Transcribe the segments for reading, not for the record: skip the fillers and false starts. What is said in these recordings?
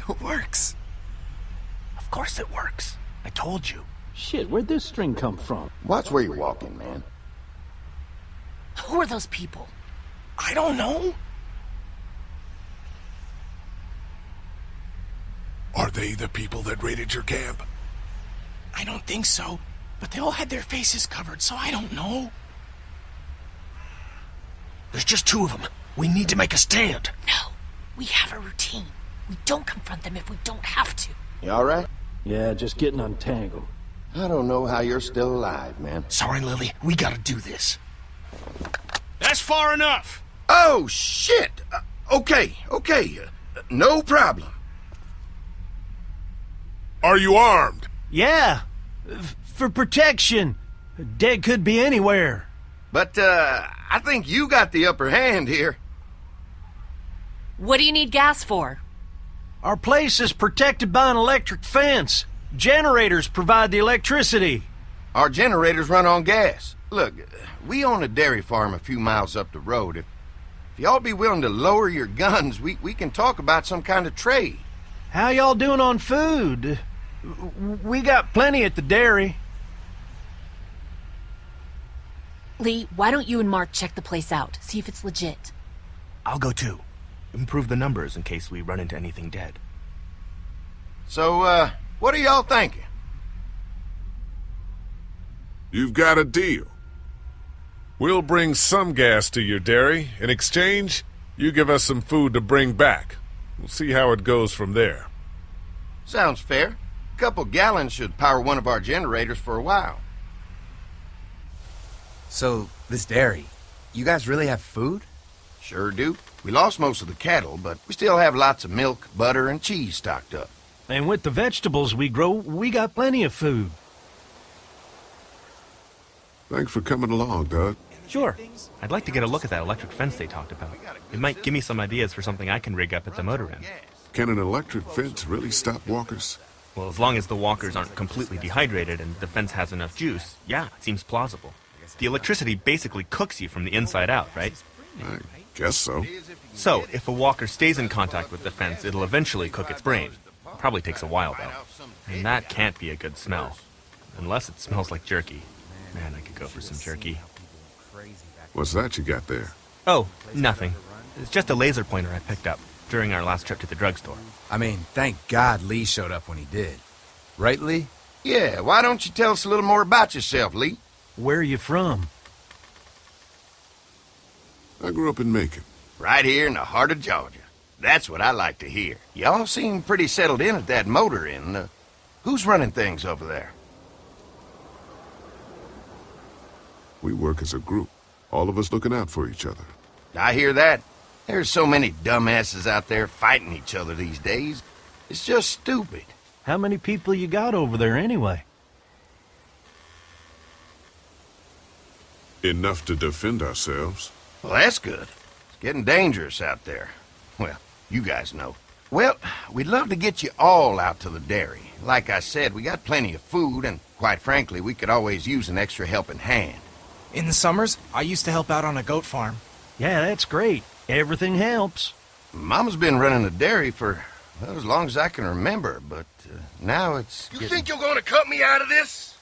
It works. Of course it works. I told you. Shit, where'd this string come from? Watch where you're walking, man. Who are those people? I don't know. Are they the people that raided your camp? I don't think so. But they all had their faces covered, so I don't know. There's just two of them. We need to make a stand. No, we have a routine. We don't confront them if we don't have to. You all right? Yeah, just getting untangled. I don't know how you're still alive, man. Sorry, Lily. We gotta do this. That's far enough. Oh, shit! Okay. No problem. Are you armed? Yeah, for protection. Dead could be anywhere. But, I think you got the upper hand here. What do you need gas for? Our place is protected by an electric fence. Generators provide the electricity. Our generators run on gas. Look, we own a dairy farm a few miles up the road. If y'all be willing to lower your guns, we can talk about some kind of trade. How y'all doing on food? We got plenty at the dairy. Lee, why don't you and Mark check the place out, see if it's legit? I'll go too. Improve the numbers in case we run into anything dead. So, what are y'all thinking? You've got a deal. We'll bring some gas to your dairy. In exchange, you give us some food to bring back. We'll see how it goes from there. Sounds fair. A couple gallons should power one of our generators for a while. So, this dairy, you guys really have food? Sure do. We lost most of the cattle, but we still have lots of milk, butter, and cheese stocked up. And with the vegetables we grow, we got plenty of food. Thanks for coming along, Doug. Sure. I'd like to get a look at that electric fence they talked about. It might give me some ideas for something I can rig up at the motor inn. Can an electric fence really stop walkers? Well, as long as the walkers aren't completely dehydrated and the fence has enough juice, yeah, it seems plausible. The electricity basically cooks you from the inside out, right? I guess so. So, if a walker stays in contact with the fence, it'll eventually cook its brain. It probably takes a while, though. And that can't be a good smell. Unless it smells like jerky. Man, I could go for some jerky. What's that you got there? Oh, nothing. It's just a laser pointer I picked up during our last trip to the drugstore. I mean, thank God Lee showed up when he did. Right, Lee? Yeah, why don't you tell us a little more about yourself, Lee? Where are you from? I grew up in Macon. Right here in the heart of Georgia. That's what I like to hear. Y'all seem pretty settled in at that motor inn. Who's running things over there? We work as a group, all of us looking out for each other. I hear that. There's so many dumbasses out there fighting each other these days. It's just stupid. How many people you got over there anyway? Enough to defend ourselves. Well, that's good. It's getting dangerous out there. Well, you guys know. Well, we'd love to get you all out to the dairy. Like I said, we got plenty of food, and quite frankly, we could always use an extra helping hand. In the summers, I used to help out on a goat farm. Yeah, that's great. Everything helps. Mama's been running the dairy for, well, as long as I can remember, but now it's You think you're gonna cut me out of this?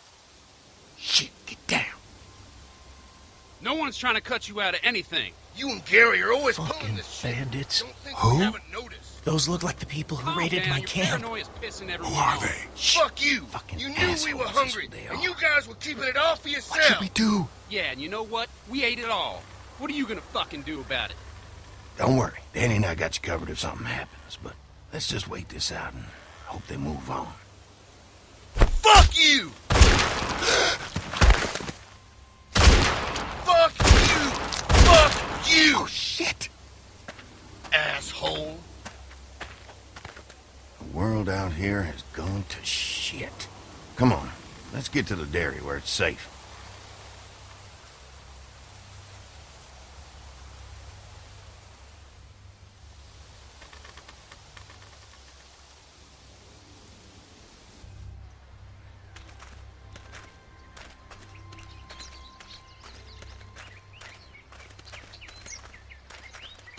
Shit, get down. No one's trying to cut you out of anything. You and Gary are always pulling Fucking this shit. bandits. Don't think Who? we haven't noticed. Those look like the people who raided my Your camp. paranoia's pissing Who everyone are off. they? Fuck you. Fucking You knew we were assholes is hungry, what they and are. you guys were keeping it all for What yourself. should we do? Yeah, and you know what? We ate it all. What are you gonna fucking do about it? Don't worry. Danny and I got you covered if something happens, but let's just wait this out and hope they move on. Fuck you! Fuck you! Fuck you! Oh, shit. Asshole. The world out here has gone to shit. Come on, let's get to the dairy where it's safe.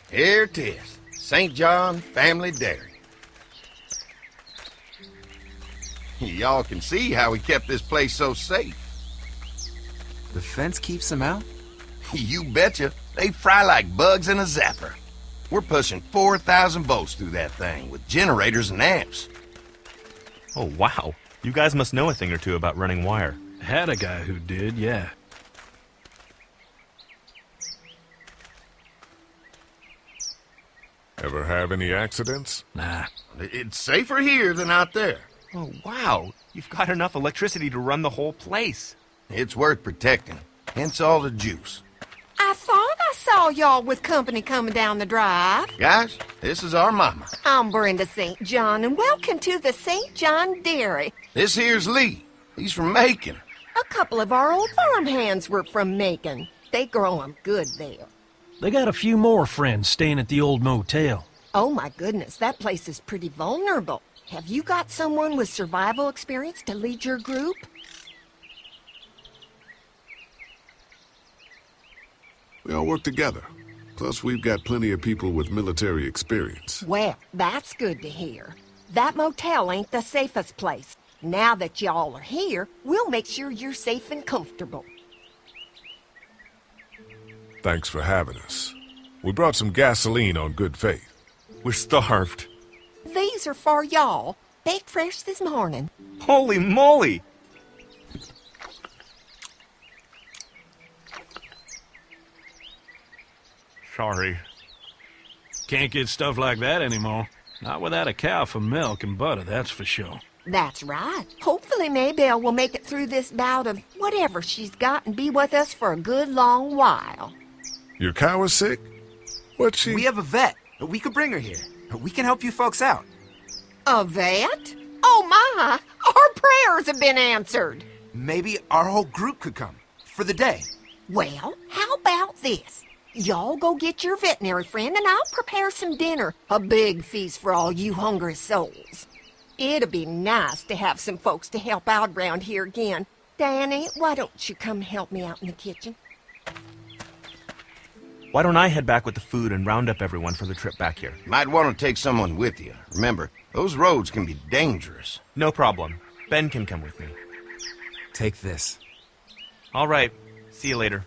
Here it is, St. John Family Dairy. Y'all can see how we kept this place so safe. The fence keeps them out? You betcha. They fry like bugs in a zapper. We're pushing 4,000 volts through that thing with generators and amps. Oh, wow. You guys must know a thing or two about running wire. Had a guy who did, yeah. Ever have any accidents? Nah. It's safer here than out there. Oh, wow. You've got enough electricity to run the whole place. It's worth protecting. Hence all the juice. I thought I saw y'all with company coming down the drive. Guys, this is our mama. I'm Brenda St. John, and welcome to the St. John Dairy. This here's Lee. He's from Macon. A couple of our old farm hands were from Macon. They grow 'em good there. They got a few more friends staying at the old motel. Oh my goodness, that place is pretty vulnerable. Have you got someone with survival experience to lead your group? We all work together. Plus, we've got plenty of people with military experience. Well, that's good to hear. That motel ain't the safest place. Now that y'all are here, we'll make sure you're safe and comfortable. Thanks for having us. We brought some gasoline on good faith. We're starved. These are for y'all. Baked fresh this morning. Holy moly! Sorry. Can't get stuff like that anymore. Not without a cow for milk and butter, that's for sure. That's right. Hopefully Maybelle will make it through this bout of whatever she's got and be with us for a good long while. Your cow is sick? What's she... We have a vet. We could bring her here. We can help you folks out. A vet? Oh my! Our prayers have been answered. Maybe our whole group could come. For the day. Well, how about this? Y'all go get your veterinary friend and I'll prepare some dinner. A big feast for all you hungry souls. It'd be nice to have some folks to help out around here again. Danny, why don't you come help me out in the kitchen? Why don't I head back with the food and round up everyone for the trip back here? Might want to take someone with you. Remember, those roads can be dangerous. No problem. Ben can come with me. Take this. All right. See you later.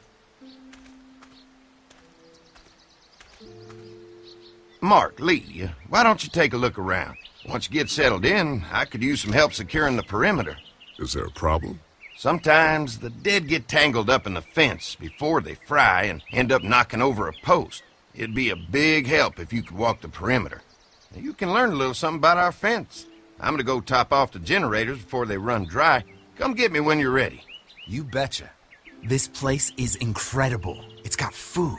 Mark, Lee, why don't you take a look around? Once you get settled in, I could use some help securing the perimeter. Is there a problem? Sometimes the dead get tangled up in the fence before they fry and end up knocking over a post. It'd be a big help if you could walk the perimeter. You can learn a little something about our fence. I'm gonna go top off the generators before they run dry. Come get me when you're ready. You betcha. This place is incredible. It's got food.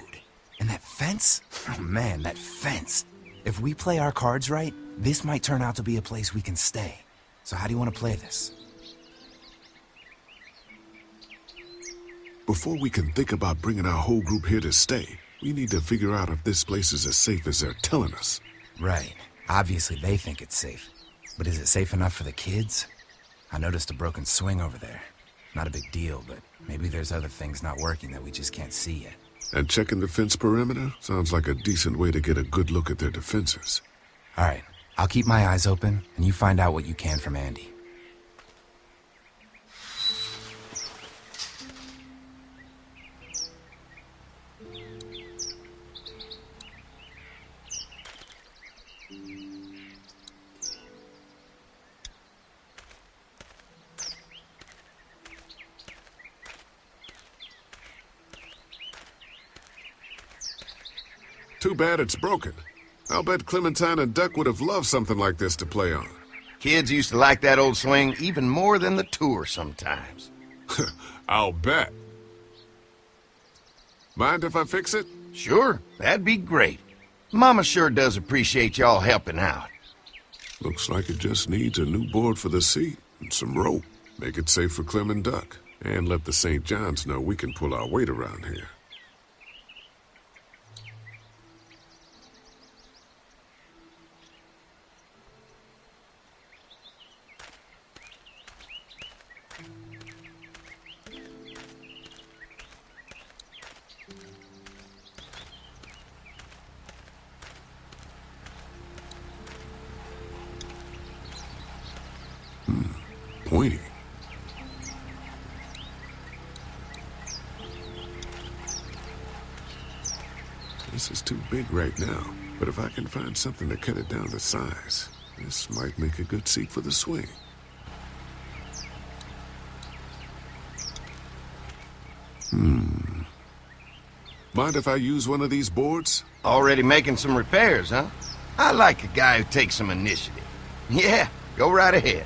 And that fence? Oh man, that fence. If we play our cards right, this might turn out to be a place we can stay. So how do you want to play this? Before we can think about bringing our whole group here to stay, we need to figure out if this place is as safe as they're telling us. Right. Obviously they think it's safe. But is it safe enough for the kids? I noticed a broken swing over there. Not a big deal, but maybe there's other things not working that we just can't see yet. And checking the fence perimeter sounds like a decent way to get a good look at their defenses. All right. I'll keep my eyes open, and you find out what you can from Andy. Too bad it's broken. I'll bet Clementine and Duck would have loved something like this to play on. Kids used to like that old swing even more than the tour sometimes. I'll bet. Mind if I fix it? Sure, that'd be great. Mama sure does appreciate y'all helping out. Looks like it just needs a new board for the seat and some rope. Make it safe for Clem and Duck. And let the St. John's know we can pull our weight around here. This is too big right now, but if I can find something to cut it down to size, this might make a good seat for the swing. Mind if I use one of these boards? Already making some repairs, huh? I like a guy who takes some initiative. Yeah, go right ahead.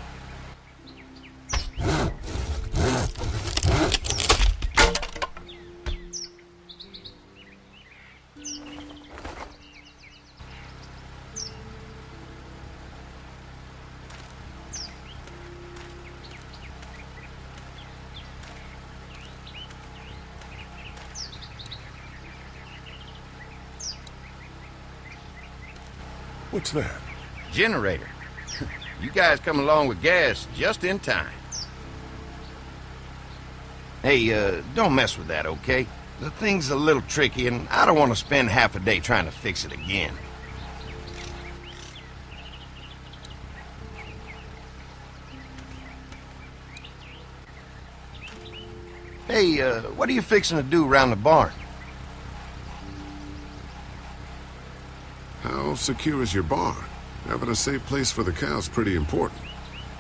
What's that? Generator. You guys come along with gas just in time. Hey, don't mess with that, okay? The thing's a little tricky, and I don't want to spend half a day trying to fix it again. Hey, what are you fixing to do around the barn? How secure is your barn? Having a safe place for the cow's pretty important.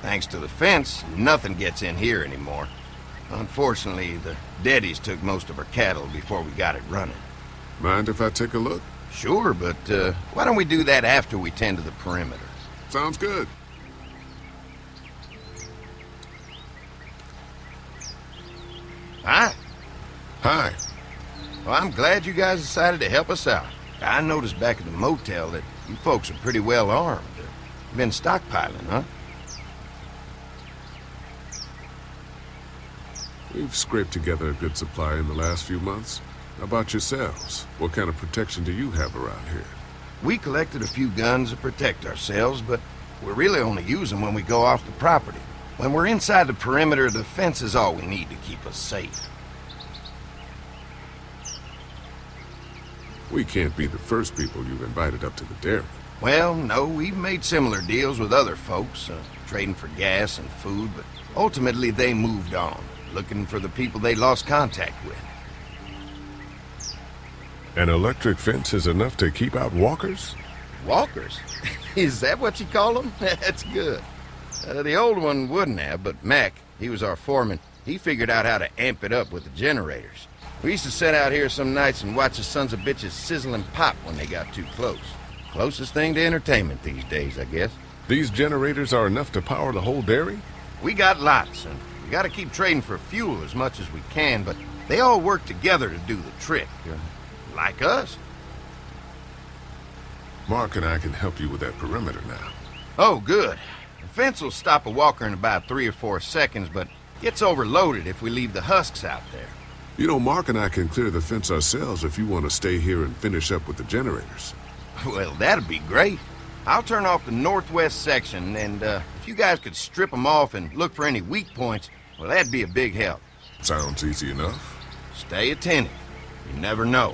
Thanks to the fence, nothing gets in here anymore. Unfortunately, the Deadies took most of our cattle before we got it running. Mind if I take a look? Sure, but why don't we do that after we tend to the perimeter? Sounds good. Hi. Hi. Well, I'm glad you guys decided to help us out. I noticed back at the motel that you folks are pretty well armed. You've been stockpiling, huh? We've scraped together a good supply in the last few months. How about yourselves? What kind of protection do you have around here? We collected a few guns to protect ourselves, but we really only use them when we go off the property. When we're inside the perimeter, the fence is all we need to keep us safe. We can't be the first people you've invited up to the dairy. Well, no, we've made similar deals with other folks, trading for gas and food, but ultimately they moved on, looking for the people they lost contact with. An electric fence is enough to keep out walkers? Walkers? Is that what you call them? That's good. The old one wouldn't have, but Mac, he was our foreman, he figured out how to amp it up with the generators. We used to sit out here some nights and watch the sons of bitches sizzle and pop when they got too close. Closest thing to entertainment these days, I guess. These generators are enough to power the whole dairy? We got lots, and we gotta keep trading for fuel as much as we can, but they all work together to do the trick. Like us. Mark and I can help you with that perimeter now. Oh, good. The fence will stop a walker in about 3 or 4 seconds, but gets overloaded if we leave the husks out there. You know, Mark and I can clear the fence ourselves if you want to stay here and finish up with the generators. Well, that'd be great. I'll turn off the northwest section, and if you guys could strip them off and look for any weak points, well, that'd be a big help. Sounds easy enough. Stay attentive. You never know.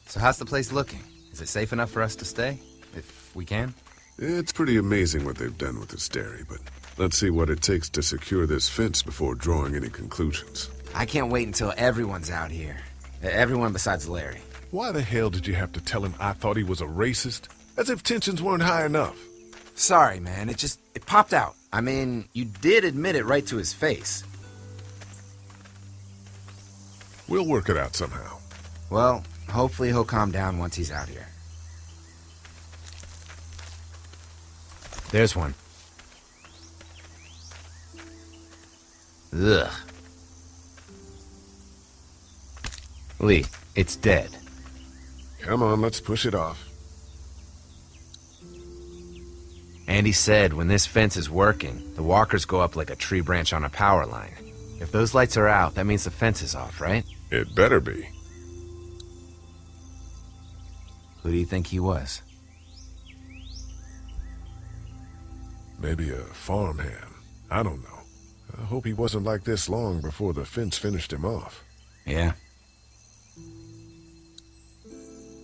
So how's the place looking? Is it safe enough for us to stay? If we can? It's pretty amazing what they've done with this dairy, but let's see what it takes to secure this fence before drawing any conclusions. I can't wait until everyone's out here. Everyone besides Larry. Why the hell did you have to tell him I thought he was a racist? As if tensions weren't high enough. Sorry, man. It popped out. I mean, you did admit it right to his face. We'll work it out somehow. Well, hopefully he'll calm down once he's out here. There's one. Ugh. Lee, it's dead. Come on, let's push it off. Andy said when this fence is working, the walkers go up like a tree branch on a power line. If those lights are out, that means the fence is off, right? It better be. Who do you think he was? Maybe a farmhand. I don't know. I hope he wasn't like this long before the fence finished him off. Yeah.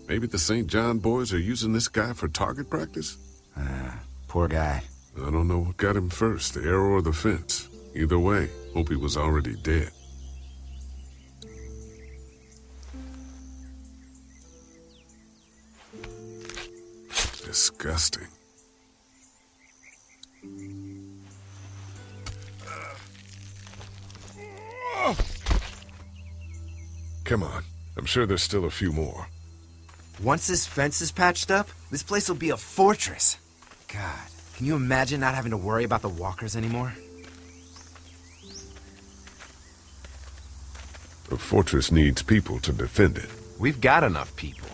Maybe the St. John boys are using this guy for target practice? Poor guy. I don't know what got him first, the arrow or the fence. Either way, hope he was already dead. Disgusting. Come on. I'm sure there's still a few more. Once this fence is patched up, this place will be a fortress. God, can you imagine not having to worry about the walkers anymore? A fortress needs people to defend it. We've got enough people.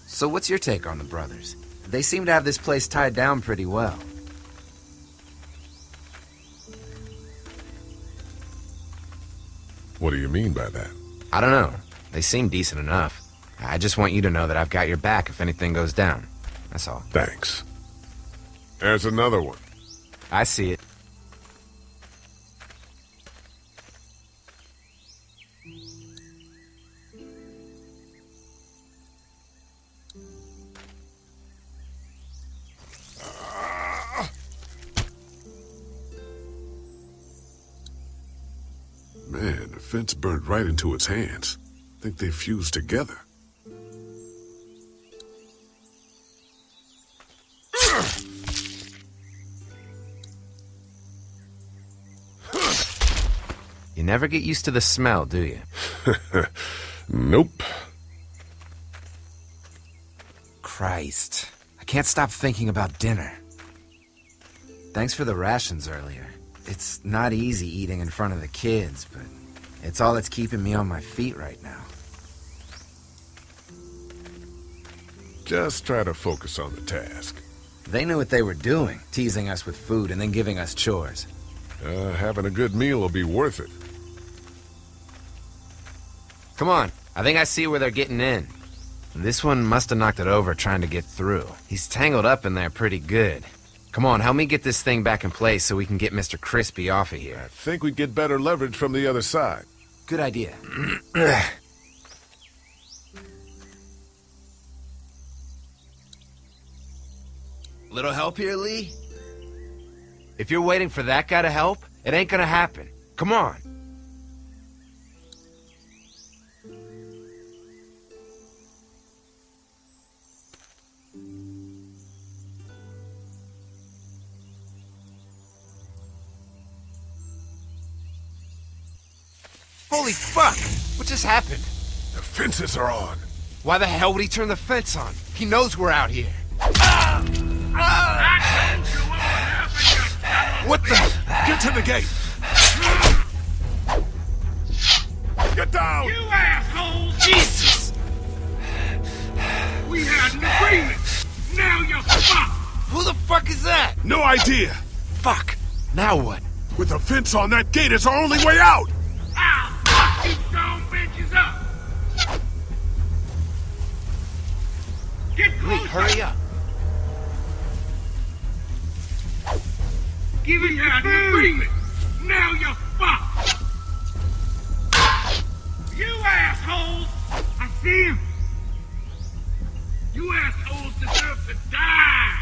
So what's your take on the brothers? They seem to have this place tied down pretty well. What do you mean by that? I don't know. They seem decent enough. I just want you to know that I've got your back if anything goes down. That's all. Thanks. There's another one. I see it. Man, the fence burned right into its hands. I think they fused together. You never get used to the smell, do you? Nope. Christ. I can't stop thinking about dinner. Thanks for the rations earlier. It's not easy eating in front of the kids, but it's all that's keeping me on my feet right now. Just try to focus on the task. They knew what they were doing, teasing us with food and then giving us chores. Having a good meal will be worth it. Come on, I think I see where they're getting in. This one must have knocked it over trying to get through. He's tangled up in there pretty good. Come on, help me get this thing back in place so we can get Mr. Crispy off of here. I think we get better leverage from the other side. Good idea. Little help here, Lee? If you're waiting for that guy to help, it ain't gonna happen. Come on. Holy fuck! What just happened? The fences are on. Why the hell would he turn the fence on? He knows we're out here. What the? Get to the gate! Get down! You assholes! Jesus! We had an agreement! Now you're fucked! Who the fuck is that? No idea! Fuck! Now what? With a fence on that gate, it's our only way out! I'll fuck you some bitches up! Get closer! Lee, hurry up. Give us your agreement! Now you're fucked! You assholes! I see him! You assholes deserve to die!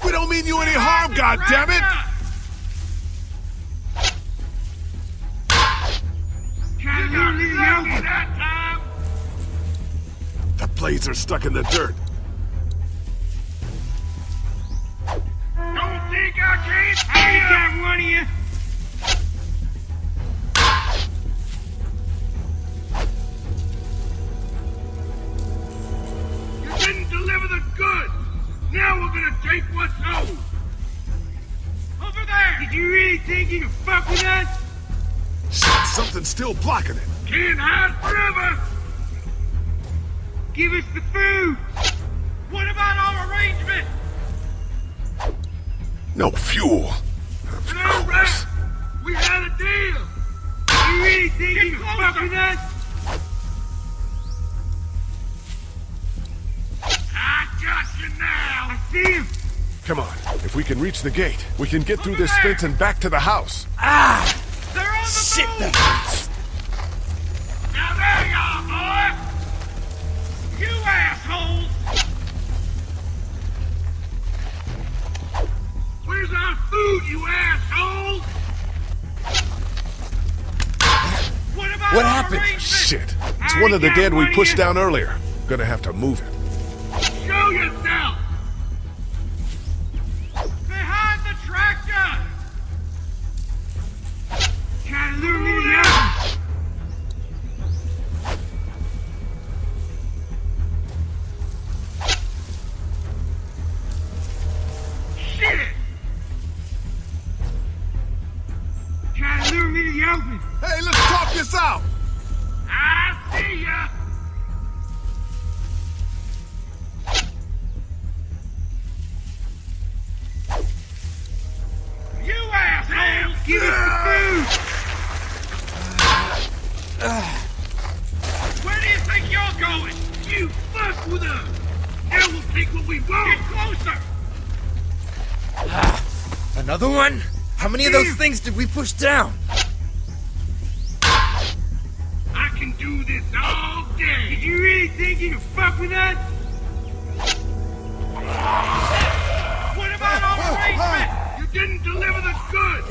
We don't mean you any harm, goddammit! Can you leave me that time? The blades are stuck in the dirt. Don't think I can't see that one of you! You didn't deliver the goods! Now we're gonna take what's owed! Over there! Did you really think you could fuck with us? Shit, something's still blocking it. Can't hide forever! Give us the food! What about our arrangement? No fuel. Of course. We had a deal! You really think you can fuck with us? I got you now! I see him! Come on. If we can reach the gate, we can get through this fence and back to the house. Ah! They're on the Shit, move! that hurts. Now there you are, boy! one of the dead we pushed down earlier. Gonna have to move it. Show yourself! Behind the tractor! Try to lure me out! Shit! Try to lure me to the open! Hey, let's talk this out! I see ya! You asshole! Give us the food! Where do you think you're going? You fuck with us! Now we'll take what we want! Get closer! Another one? How many of those things did we push down? I can do this all day! Did you really think you could fuck with us? What about overratement? You didn't deliver the goods!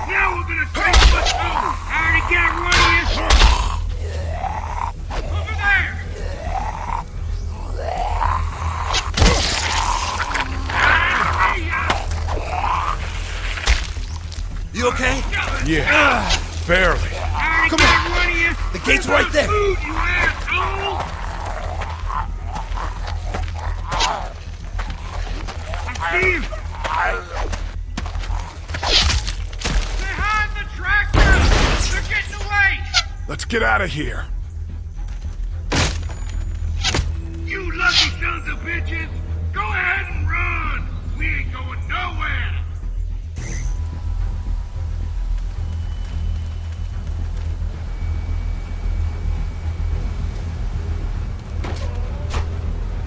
Now we're gonna take what's owed! I already got one of you! Over there! You okay? Yeah, barely. Come on! The gate's right there! Food, you asshole! I see him! Behind the tractor! They're getting away! Let's get out of here. You lucky sons of bitches! Go ahead and run! We ain't going nowhere!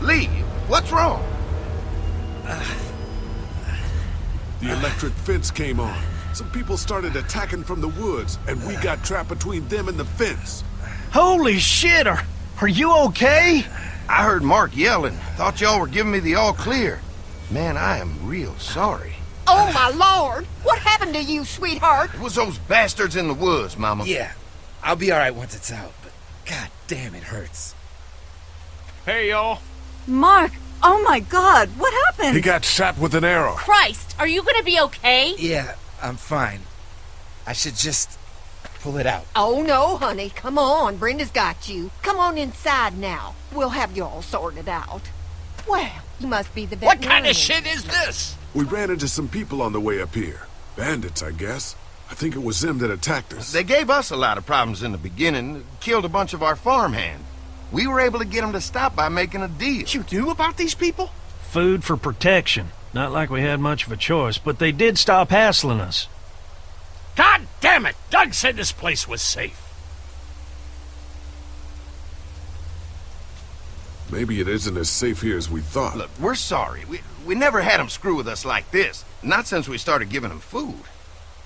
Lee, what's wrong? The electric fence came on. Some people started attacking from the woods, and we got trapped between them and the fence. Holy shit, are you okay? I heard Mark yelling. Thought y'all were giving me the all clear. Man, I am real sorry. Oh, my lord! What happened to you, sweetheart? It was those bastards in the woods, Mama. Yeah, I'll be alright once it's out, but god damn, it hurts. Hey, y'all. Mark! Oh my god, what happened? He got shot with an arrow. Christ, are you gonna be okay? Yeah, I'm fine. I should just pull it out. Oh, no, honey. Come on. Brenda's got you. Come on inside now. We'll have you all sorted out. Well, you must be the veterinarian. What kind of shit is this? We ran into some people on the way up here. Bandits, I guess. I think it was them that attacked us. They gave us a lot of problems in the beginning. Killed a bunch of our farmhands. We were able to get them to stop by making a deal. You knew about these people? Food for protection. Not like we had much of a choice, but they did stop hassling us. God damn it! Doug said this place was safe. Maybe it isn't as safe here as we thought. Look, we're sorry. We never had them screw with us like this. Not since we started giving them food.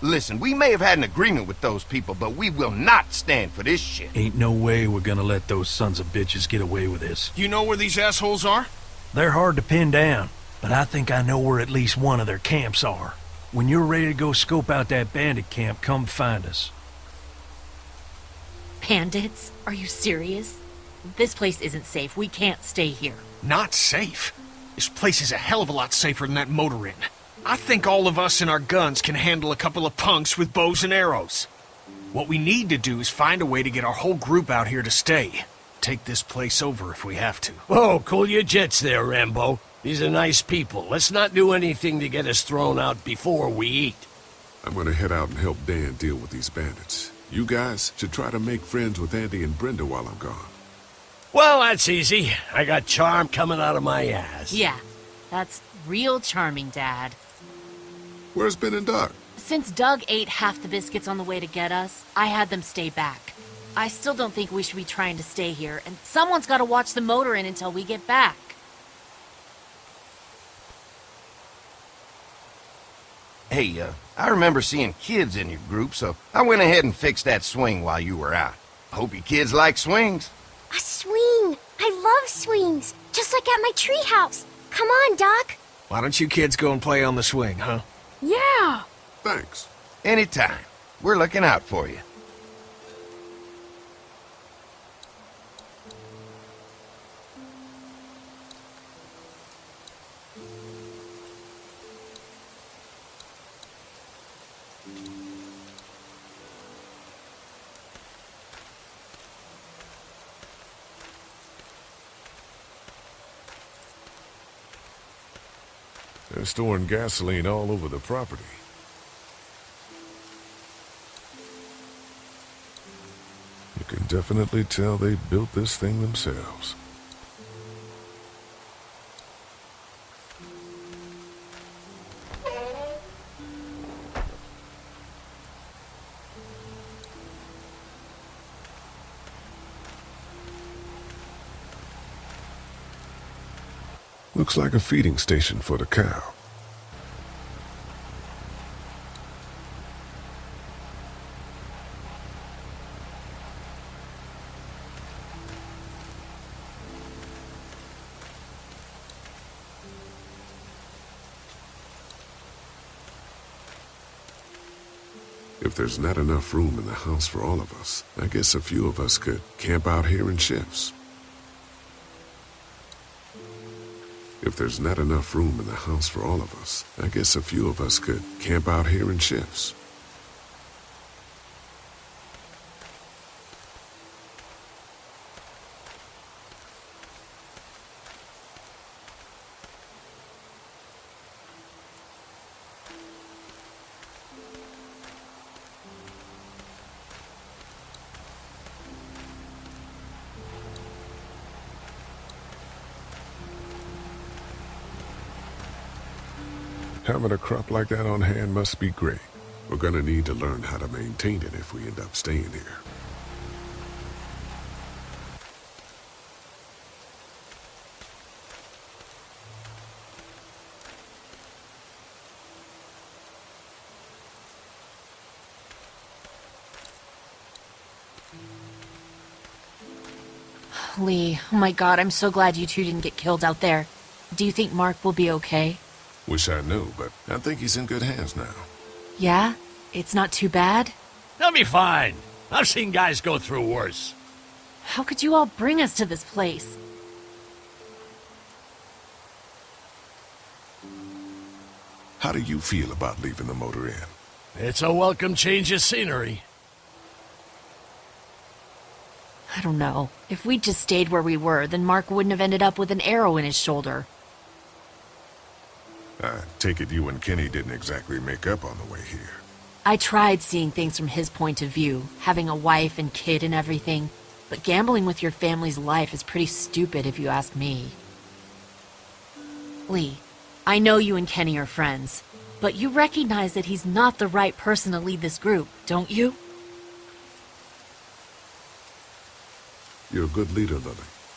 Listen, we may have had an agreement with those people, but we will not stand for this shit. Ain't no way we're gonna let those sons of bitches get away with this. You know where these assholes are? They're hard to pin down, but I think I know where at least one of their camps are. When you're ready to go scope out that bandit camp, come find us. Bandits? Are you serious? This place isn't safe. We can't stay here. Not safe? This place is a hell of a lot safer than that motor inn. I think all of us and our guns can handle a couple of punks with bows and arrows. What we need to do is find a way to get our whole group out here to stay. Take this place over if we have to. Whoa, cool your jets there, Rambo. These are nice people. Let's not do anything to get us thrown out before we eat. I'm gonna head out and help Dan deal with these bandits. You guys should try to make friends with Andy and Brenda while I'm gone. Well, that's easy. I got charm coming out of my ass. Yeah, that's real charming, Dad. Where's Ben and Doug? Since Doug ate half the biscuits on the way to get us, I had them stay back. I still don't think we should be trying to stay here, and someone's got to watch the motor inn until we get back. Hey, I remember seeing kids in your group, so I went ahead and fixed that swing while you were out. Hope you kids like swings. A swing! I love swings! Just like at my treehouse. Come on, Doc. Why don't you kids go and play on the swing, huh? Yeah! Thanks. Anytime. We're looking out for you. They're storing gasoline all over the property. You can definitely tell they built this thing themselves. Looks like a feeding station for the cow. If there's not enough room in the house for all of us, I guess a few of us could camp out here in shifts. If there's not enough room in the house for all of us, I guess a few of us could camp out here in shifts. Having a crop like that on hand must be great. We're gonna need to learn how to maintain it if we end up staying here. Lee, oh my god, I'm so glad you two didn't get killed out there. Do you think Mark will be okay? Wish I knew, but I think he's in good hands now. Yeah? It's not too bad? They'll be fine. I've seen guys go through worse. How could you all bring us to this place? How do you feel about leaving the motor inn? It's a welcome change of scenery. I don't know. If we'd just stayed where we were, then Mark wouldn't have ended up with an arrow in his shoulder. I take it you and Kenny didn't exactly make up on the way here. I tried seeing things from his point of view, having a wife and kid and everything, but gambling with your family's life is pretty stupid if you ask me. Lee, I know you and Kenny are friends, but you recognize that he's not the right person to lead this group, don't you? You're a good leader, Lily.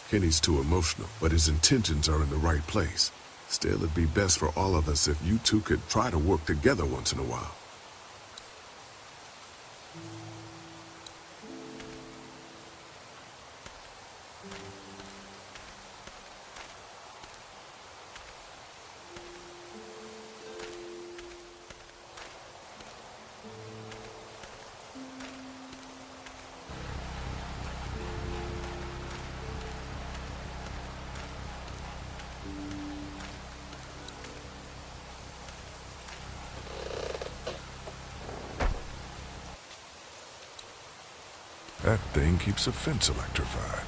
Kenny's too emotional, but his intentions are in the right place. Still, it'd be best for all of us if you two could try to work together once in a while. That thing keeps a fence electrified.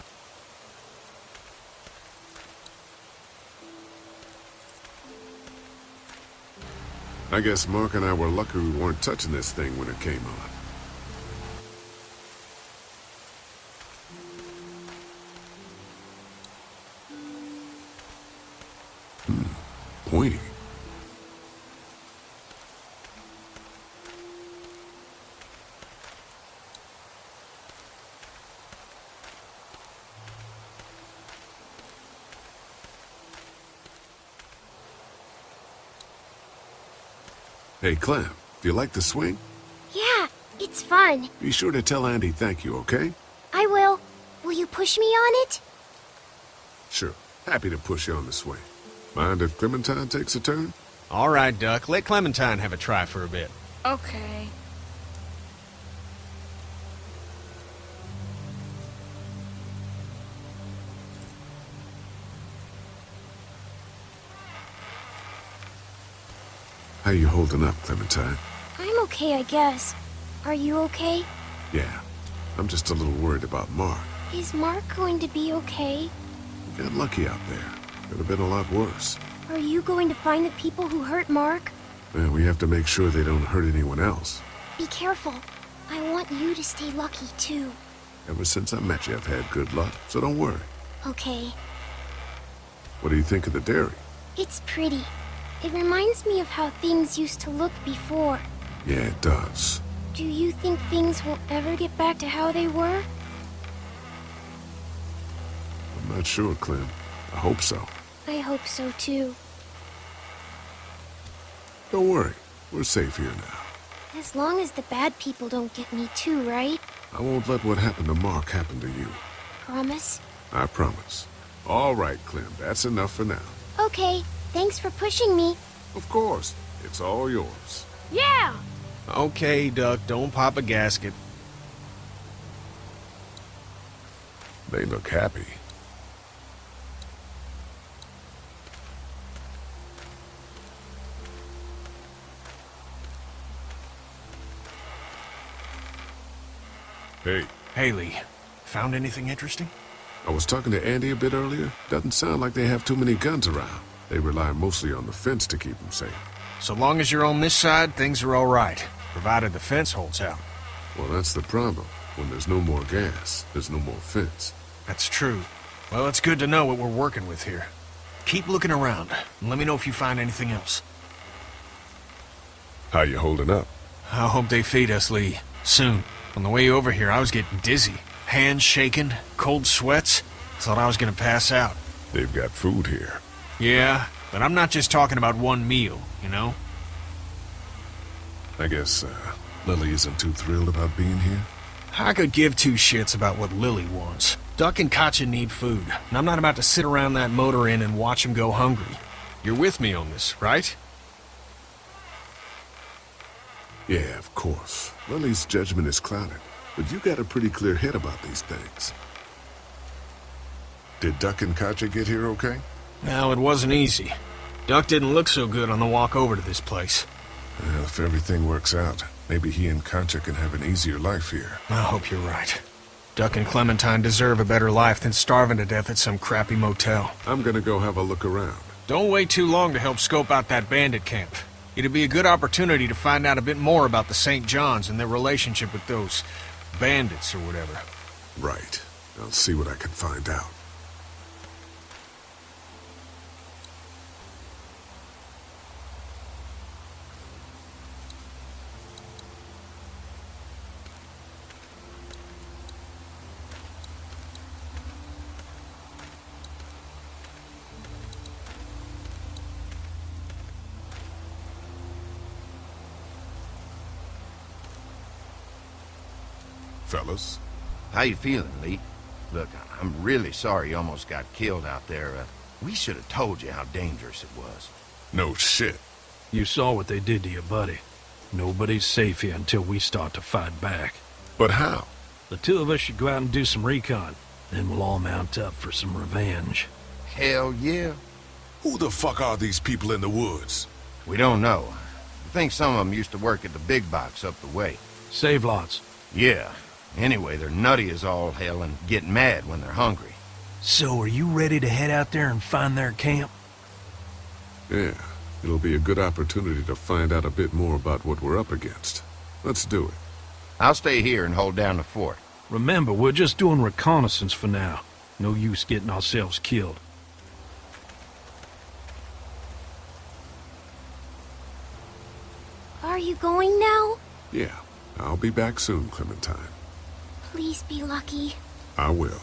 I guess Mark and I were lucky we weren't touching this thing when it came on. Pointy. Hey, Clem, do you like the swing? Yeah, it's fun. Be sure to tell Andy thank you, okay? I will. Will you push me on it? Sure. Happy to push you on the swing. Mind if Clementine takes a turn? All right, Duck. Let Clementine have a try for a bit. Okay. How you holding up, Clementine? I'm okay, I guess. Are you okay? Yeah. I'm just a little worried about Mark. Is Mark going to be okay? Got lucky out there. Could have been a lot worse. Are you going to find the people who hurt Mark? And we have to make sure they don't hurt anyone else. Be careful. I want you to stay lucky, too. Ever since I met you, I've had good luck, so don't worry. Okay. What do you think of the dairy? It's pretty. It reminds me of how things used to look before. Yeah, it does. Do you think things will ever get back to how they were? I'm not sure, Clem. I hope so. I hope so, too. Don't worry. We're safe here now. As long as the bad people don't get me too, right? I won't let what happened to Mark happen to you. Promise? I promise. All right, Clem. That's enough for now. Okay. Thanks for pushing me. Of course. It's all yours. Yeah! Okay, Duck, don't pop a gasket. They look happy. Hey. Haley, found anything interesting? I was talking to Andy a bit earlier. Doesn't sound like they have too many guns around. They rely mostly on the fence to keep them safe. So long as you're on this side, things are all right, provided the fence holds out. Well, that's the problem. When there's no more gas, there's no more fence. That's true. Well, it's good to know what we're working with here. Keep looking around, and let me know if you find anything else. How you holding up? I hope they feed us, Lee. Soon. On the way over here, I was getting dizzy. Hands shaking, cold sweats. Thought I was gonna pass out. They've got food here. Yeah, but I'm not just talking about one meal, you know? I guess, Lily isn't too thrilled about being here? I could give two shits about what Lily wants. Duck and Katja need food, and I'm not about to sit around that motor inn and watch them go hungry. You're with me on this, right? Yeah, of course. Lily's judgment is clouded, but you got a pretty clear head about these things. Did Duck and Katja get here okay? Well, it wasn't easy. Duck didn't look so good on the walk over to this place. Well, if everything works out, maybe he and Katja can have an easier life here. I hope you're right. Duck and Clementine deserve a better life than starving to death at some crappy motel. I'm gonna go have a look around. Don't wait too long to help scope out that bandit camp. It'd be a good opportunity to find out a bit more about the St. John's and their relationship with those bandits or whatever. Right. I'll see what I can find out. Fellas? How you feeling, Lee? Look, I'm really sorry you almost got killed out there. We should have told you how dangerous it was. No shit. You saw what they did to your buddy. Nobody's safe here until we start to fight back. But how? The two of us should go out and do some recon. Then we'll all mount up for some revenge. Hell yeah. Who the fuck are these people in the woods? We don't know. I think some of them used to work at the big box up the way. Save lots. Yeah. Anyway, they're nutty as all hell and get mad when they're hungry. So are you ready to head out there and find their camp? Yeah. It'll be a good opportunity to find out a bit more about what we're up against. Let's do it. I'll stay here and hold down the fort. Remember, we're just doing reconnaissance for now. No use getting ourselves killed. Are you going now? Yeah. I'll be back soon, Clementine. Please be lucky. I will.